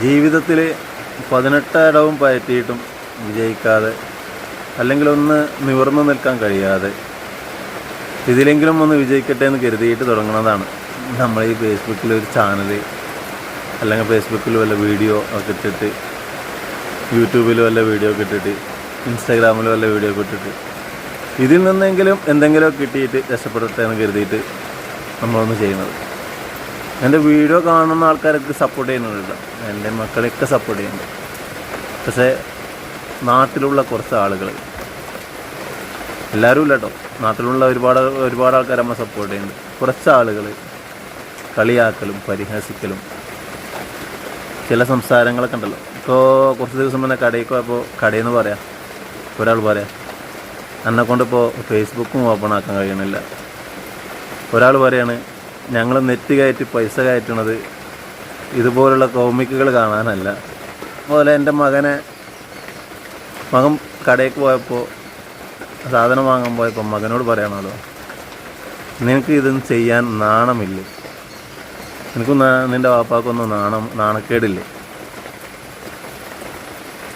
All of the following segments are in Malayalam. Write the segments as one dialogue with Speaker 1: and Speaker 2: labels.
Speaker 1: ജീവിതത്തിൽ 18 ഇടവും പയറ്റിയിട്ടും വിജയിക്കാതെ, അല്ലെങ്കിൽ ഒന്ന് നിവർന്നു നിൽക്കാൻ കഴിയാതെ, ഇതിലെങ്കിലും ഒന്ന് വിജയിക്കട്ടെ എന്ന് കരുതിയിട്ട് തുടങ്ങുന്നതാണ് നമ്മൾ ഈ ഫേസ്ബുക്കിൽ ഒരു ചാനൽ, അല്ലെങ്കിൽ ഫേസ്ബുക്കിൽ വല്ല വീഡിയോ ഒക്കെ ഇട്ടിട്ട്, യൂട്യൂബിൽ വല്ല വീഡിയോ ഒക്കെ ഇട്ടിട്ട്, ഇൻസ്റ്റാഗ്രാമിൽ വല്ല വീഡിയോ ഒക്കെ ഇട്ടിട്ട്, ഇതിൽ നിന്നെങ്കിലും എന്തെങ്കിലും കിട്ടിയിട്ട് രക്ഷപ്പെടട്ടെ എന്ന് കരുതിയിട്ട് നമ്മളൊന്ന് ചെയ്യുന്നത്. എൻ്റെ വീഡിയോ കാണുന്ന ആൾക്കാരൊക്കെ സപ്പോർട്ട് ചെയ്യുന്നുണ്ട്, എൻ്റെ മക്കളെയൊക്കെ സപ്പോർട്ട് ചെയ്യുന്നുണ്ട്. പക്ഷേ നാട്ടിലുള്ള കുറച്ച് ആളുകൾ, എല്ലാവരും ഇല്ല കേട്ടോ, നാട്ടിലുള്ള ഒരുപാട് ആൾക്കാർ നമ്മൾ സപ്പോർട്ട് ചെയ്യുന്നുണ്ട്. കുറച്ച് ആളുകൾ കളിയാക്കലും പരിഹസിക്കലും ചില സംസാരങ്ങളൊക്കെ ഉണ്ടല്ലോ. ഇപ്പോൾ കുറച്ച് ദിവസം മുന്നേ കടയിൽ പോയപ്പോൾ കടയിൽ നിന്ന് പറയാം, ഒരാൾ പറയാം എന്നെക്കൊണ്ടിപ്പോൾ ഫേസ്ബുക്കും ഓപ്പൺ ആക്കാൻ കഴിയണില്ല. ഒരാൾ പറയാണ് ഞങ്ങൾ നെറ്റ് കയറ്റി പൈസ കയറ്റണത് ഇതുപോലുള്ള കോമിക്കുകൾ കാണാനല്ല. അതുപോലെ എൻ്റെ മകൻ കടയിലേക്ക് പോയപ്പോൾ, സാധനം വാങ്ങാൻ പോയപ്പോൾ മകനോട് പറയണമല്ലോ, നിനക്ക് ഇതൊന്നും ചെയ്യാൻ നാണമില്ലേ, നിനക്കും നിൻ്റെ വാപ്പാക്കൊന്നും നാണക്കേടില്ലേ?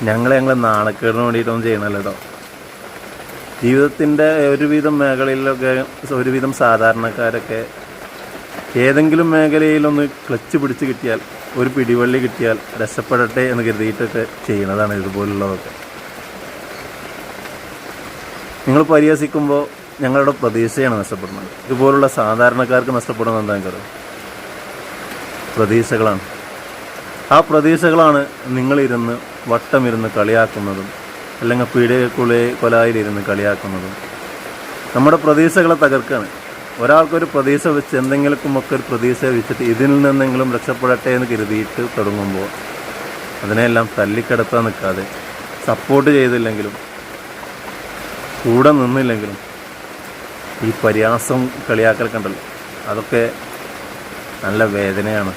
Speaker 1: ഞങ്ങളെ നാണക്കേടിന് വേണ്ടിയിട്ടൊന്നും ചെയ്യണമല്ലോ കേട്ടോ. ജീവിതത്തിൻ്റെ ഒരുവിധം മേഖലയിലൊക്കെ ഒരുവിധം സാധാരണക്കാരൊക്കെ ഏതെങ്കിലും മേഖലയിലൊന്ന് ക്ലച്ച് പിടിച്ച് കിട്ടിയാൽ, ഒരു പിടിവള്ളി കിട്ടിയാൽ രക്ഷപ്പെടട്ടെ എന്ന് കരുതിയിട്ടൊക്കെ ചെയ്യുന്നതാണ് ഇതുപോലുള്ളതൊക്കെ. നിങ്ങൾ പരിഹസിക്കുമ്പോൾ ഞങ്ങളുടെ പ്രതീക്ഷയാണ് നഷ്ടപ്പെടുന്നത്. ഇതുപോലുള്ള സാധാരണക്കാർക്ക് നഷ്ടപ്പെടുന്നത് എന്താണെന്ന് പ്രതീക്ഷകളാണ്. ആ പ്രതീക്ഷകളാണ് നിങ്ങളിരുന്ന് വട്ടമിരുന്ന് കളിയാക്കുന്നതും, അല്ലെങ്കിൽ കൊലായിലിരുന്ന് കളിയാക്കുന്നതും. നമ്മുടെ പ്രതീക്ഷകളെ തകർക്കുകയാണ്. ഒരാൾക്കൊരു പ്രതീക്ഷ വെച്ച് എന്തെങ്കിലുമൊക്കെ ഒരു പ്രതീക്ഷ വെച്ചിട്ട് ഇതിൽ നിന്നെങ്കിലും രക്ഷപ്പെടട്ടെ എന്ന് കരുതിയിട്ട് തുടങ്ങുമ്പോൾ അതിനെല്ലാം തല്ലിക്കിടത്താൻ നിൽക്കാതെ, സപ്പോർട്ട് ചെയ്തില്ലെങ്കിലും കൂടെ നിന്നില്ലെങ്കിലും ഈ പരിഹാസം കളിയാക്കലൊക്കെ ഉണ്ടല്ലോ, അതൊക്കെ നല്ല വേദനയാണ്.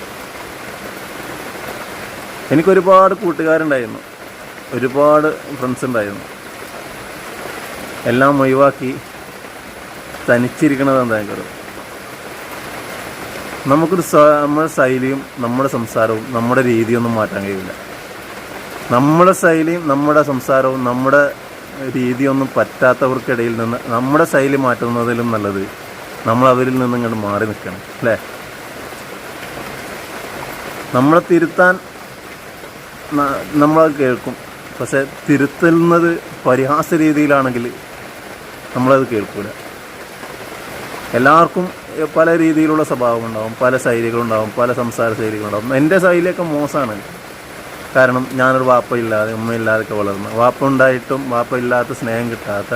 Speaker 1: എനിക്കൊരുപാട് കൂട്ടുകാരുണ്ടായിരുന്നു, ഒരുപാട് ഫ്രണ്ട്സ് ഉണ്ടായിരുന്നു. എല്ലാം ഒഴിവാക്കി തനിച്ചിരിക്കണത് എന്തായാലും നമ്മുടെ ശൈലിയും നമ്മുടെ സംസാരവും നമ്മുടെ രീതിയൊന്നും മാറ്റാൻ കഴിയില്ല. നമ്മുടെ ശൈലിയും നമ്മുടെ സംസാരവും നമ്മുടെ രീതിയൊന്നും പറ്റാത്തവർക്കിടയിൽ നിന്ന് നമ്മുടെ ശൈലി മാറ്റുന്നതിലും നല്ലത് നമ്മൾ അവരിൽ നിന്ന് ഇങ്ങോട്ട് മാറി നിൽക്കണം, അല്ലേ? നമ്മളെ തിരുത്താൻ നമ്മളത് കേൾക്കും, പക്ഷെ തിരുത്തുന്നത് പരിഹാസ രീതിയിലാണെങ്കിൽ നമ്മളത് കേൾക്കില്ല. എല്ലാവർക്കും പല രീതിയിലുള്ള സ്വഭാവമുണ്ടാവും, പല ശൈലികളുണ്ടാവും, പല സംസാര ശൈലികളുണ്ടാവും. എൻ്റെ ശൈലിയൊക്കെ മോശമാണ്. കാരണം ഞാനൊരു വാപ്പയില്ലാതെ ഉമ്മയില്ലാതൊക്കെ വളർന്നു. വാപ്പ ഉണ്ടായിട്ടും വാപ്പ ഇല്ലാത്ത സ്നേഹം കിട്ടാത്ത,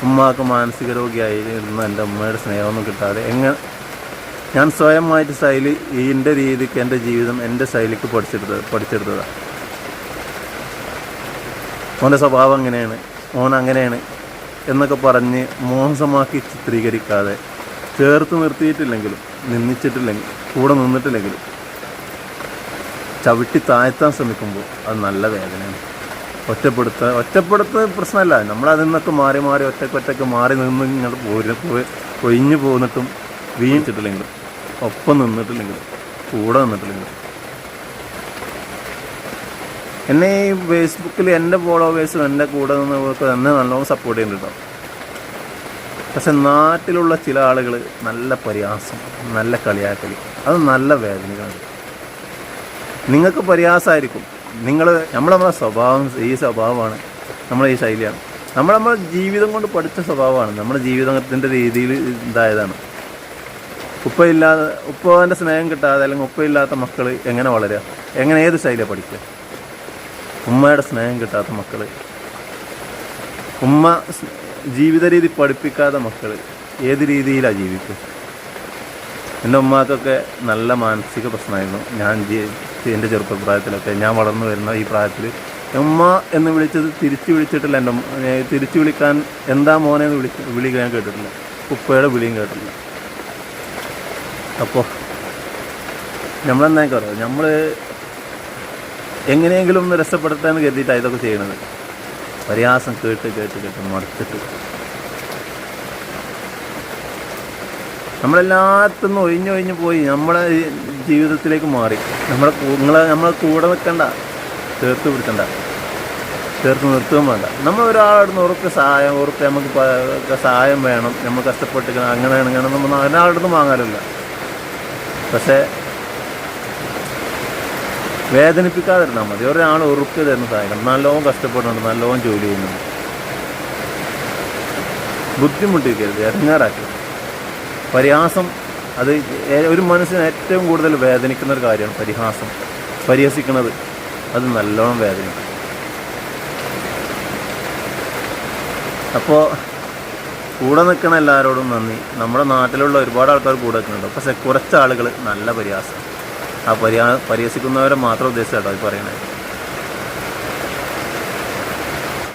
Speaker 1: ഉമ്മാക്ക് മാനസിക രോഗിയായിരുന്ന എൻ്റെ ഉമ്മയുടെ സ്നേഹമൊന്നും കിട്ടാതെ ഞാൻ സ്വയമായിട്ട് ശൈലി എൻ്റെ രീതിക്ക് എൻ്റെ ജീവിതം എൻ്റെ ശൈലിക്ക് പഠിച്ചെടുത്തതാണ്. ഓൻ്റെ സ്വഭാവം അങ്ങനെയാണ്, ഓൻ അങ്ങനെയാണ് എന്നൊക്കെ പറഞ്ഞ് മോശമാക്കി ചിത്രീകരിക്കാതെ, ചേർത്ത് നിർത്തിയിട്ടില്ലെങ്കിലും നിന്ദിച്ചിട്ടില്ലെങ്കിലും കൂടെ നിന്നിട്ടില്ലെങ്കിലും ചവിട്ടി താഴ്ത്താൻ ശ്രമിക്കുമ്പോൾ അത് നല്ല വേദനയാണ്. ഒറ്റപ്പെടുത്ത പ്രശ്നമല്ല, നമ്മളതിൽ നിന്നൊക്കെ മാറി ഒറ്റയ്ക്ക് മാറി നിന്ന് ഇങ്ങോട്ട് കൊഴിഞ്ഞു പോന്നിട്ടും വീണിച്ചിട്ടില്ലെങ്കിലും, ഒപ്പം നിന്നിട്ടില്ലെങ്കിലും, കൂടെ നിന്നിട്ടില്ലെങ്കിലും. എന്നെ ഈ ഫേസ്ബുക്കിൽ എൻ്റെ ഫോളോവേഴ്സും എൻ്റെ കൂടെ നിന്നവർക്ക് തന്നെ നല്ലോണം സപ്പോർട്ട് ചെയ്യുന്നുണ്ട് കേട്ടോ. പക്ഷെ നാട്ടിലുള്ള ചില ആളുകൾ നല്ല പരിഹാസം, നല്ല കളിയാക്കലി, അത് നല്ല വേദനകളാണ്. നിങ്ങൾക്ക് പരിഹാസമായിരിക്കും, നമ്മളെ സ്വഭാവം ഈ സ്വഭാവമാണ്, നമ്മളെ ഈ ശൈലിയാണ്, നമ്മുടെ ജീവിതം കൊണ്ട് പഠിച്ച സ്വഭാവമാണ്, നമ്മുടെ ജീവിതത്തിൻ്റെ രീതിയിൽ ഇതായതാണ്. ഉപ്പൻ്റെ സ്നേഹം കിട്ടാതെ, അല്ലെങ്കിൽ ഉപ്പയില്ലാത്ത മക്കൾ എങ്ങനെ വളരുക, എങ്ങനെ ഏത് ശൈലിയാണ് പഠിക്കുക? ഉമ്മയുടെ സ്നേഹം കിട്ടാത്ത മക്കൾ, ഉമ്മ ജീവിത രീതി പഠിപ്പിക്കാത്ത മക്കൾ ഏത് രീതിയിലാണ് ജീവിക്കുക? എൻ്റെ ഉമ്മാക്കൊക്കെ നല്ല മാനസിക പ്രശ്നമായിരുന്നു. എൻ്റെ ചെറുപ്പപ്രായത്തിലൊക്കെ, ഞാൻ വളർന്നു വരുന്ന ഈ പ്രായത്തിൽ ഉമ്മ എന്ന് വിളിച്ചത് തിരിച്ചു വിളിച്ചിട്ടില്ല. തിരിച്ചു വിളിക്കാൻ എന്താ മോനെ എന്ന് വിളി ഞാൻ കേട്ടിട്ടില്ല, ഉപ്പയുടെ വിളിയും കേട്ടിട്ടില്ല. അപ്പോൾ നമ്മളെന്താ പറയുക, നമ്മൾ എങ്ങനെയെങ്കിലും ഒന്ന് രക്ഷപ്പെടുത്താൻ കരുതിയിട്ടാണ് ഇതൊക്കെ ചെയ്യണത്. പരിഹാസം കേട്ട് മടുത്തിട്ട് നമ്മളെല്ലാത്തുനിന്നും ഒഴിഞ്ഞൊഴിഞ്ഞ് പോയി നമ്മളെ ജീവിതത്തിലേക്ക് മാറി. നമ്മളെ കൂടെ നിൽക്കണ്ട, ചേർത്ത് പിടിക്കണ്ട, ചേർത്ത് നിർത്തുകയും വേണ്ട. നമ്മൾ ഒരാളുടെ ഉറപ്പ് നമുക്ക് സഹായം വേണം, നമ്മൾ കഷ്ടപ്പെട്ട് അങ്ങനെയാണ് നമ്മൾ ഒരാളുടെ നിന്ന് വാങ്ങാറില്ല. പക്ഷേ വേദനിപ്പിക്കാതിരുന്നാൽ മതി. ഒരാൾ ഉറുപ്പ് തരുന്ന സഹായിക്കണം. നല്ലോണം കഷ്ടപ്പെടുന്നുണ്ട്, നല്ലോണം ജോലി ചെയ്യുന്നുണ്ട്, ബുദ്ധിമുട്ടിക്കരുത്, ഇറങ്ങാറാക്കരുത്. പരിഹാസം അത് ഒരു മനസ്സിന് ഏറ്റവും കൂടുതൽ വേദനിക്കുന്ന ഒരു കാര്യമാണ്. പരിഹസിക്കുന്നത് അത് നല്ലോണം വേദനിക്കും. അപ്പോൾ കൂടെ നിൽക്കണ എല്ലാവരോടും നന്ദി. നമ്മുടെ നാട്ടിലുള്ള ഒരുപാട് ആൾക്കാർ കൂടെ നിൽക്കുന്നുണ്ട്. പക്ഷേ കുറച്ച് ആളുകൾ നല്ല പരിഹാസം. ആ പരിഹസിക്കുന്നവരെ മാത്രം ഉദ്ദേശിച്ചാട്ടോ ഈ പറയണത്.